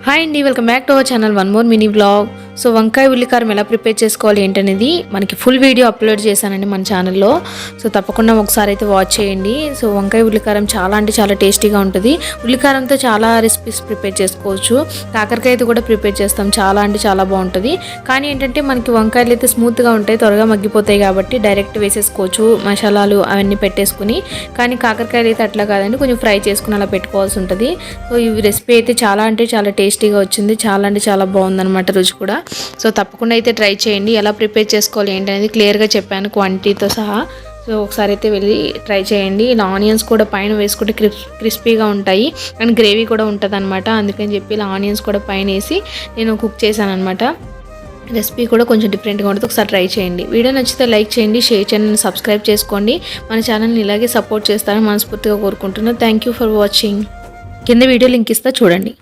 Hi అండి, welcome back to our channel one more mini blog. So వంకాయ ఉల్లికారం ఎలా prepare చేసుకోవాలి ఏంటనేది మనకి ఫుల్ వీడియో అప్లోడ్ చేశానండి మన ఛానల్లో. సో తప్పకుండా ఒకసారి అయితే వాచ్ చేయండి. సో వంకాయ ఉల్లికారం చాలా అంటే చాలా టేస్టీగా ఉంటుంది. ఉల్లికారంతో చాలా రెసిపీస్ ప్రిపేర్ చేసుకోవచ్చు. కాకరకాయ అయితే కూడా ప్రిపేర్ చేస్తాం, చాలా అంటే చాలా బాగుంటుంది. కానీ ఏంటంటే మనకి వంకాయలు అయితే స్మూత్గా ఉంటాయి, త్వరగా మగ్గిపోతాయి కాబట్టి డైరెక్ట్ వేసేసుకోవచ్చు మసాలాలు అవన్నీ పెట్టేసుకుని. కానీ కాకరకాయలు అయితే అట్లా కాదండి, కొంచెం ఫ్రై చేసుకుని అలా పెట్టుకోవాల్సి ఉంటుంది. సో ఈ రెసిపీ అయితే చాలా అంటే చాలా టేస్టీగా వచ్చింది, చాలా అంటే చాలా బాగుందన్నమాట రుచి కూడా. సో తప్పకుండా అయితే ట్రై చేయండి. ఎలా ప్రిపేర్ చేసుకోవాలి ఏంటనేది క్లియర్గా చెప్పాను క్వాంటిటీతో సహా. సో ఒకసారి అయితే వెళ్ళి ట్రై చేయండి. ఇలా ఆనియన్స్ కూడా పైన వేసుకుంటే క్రిస్పీగా ఉంటాయి అండ్ గ్రేవీ కూడా ఉంటుంది అనమాట. అందుకని చెప్పి ఇలా ఆనియన్స్ కూడా పైన వేసి నేను కుక్ చేశాను అనమాట. రెసిపీ కూడా కొంచెం డిఫరెంట్గా ఉంటుంది, ఒకసారి ట్రై చేయండి. వీడియో నచ్చితే లైక్ చేయండి, షేర్ చేయండి, సబ్స్క్రైబ్ చేసుకోండి. మన ఛానల్ని ఇలాగే సపోర్ట్ చేస్తారని మనస్ఫూర్తిగా కోరుకుంటున్నాను. Thank you for watching. కింద వీడియో లింక్ ఇస్తా చూడండి.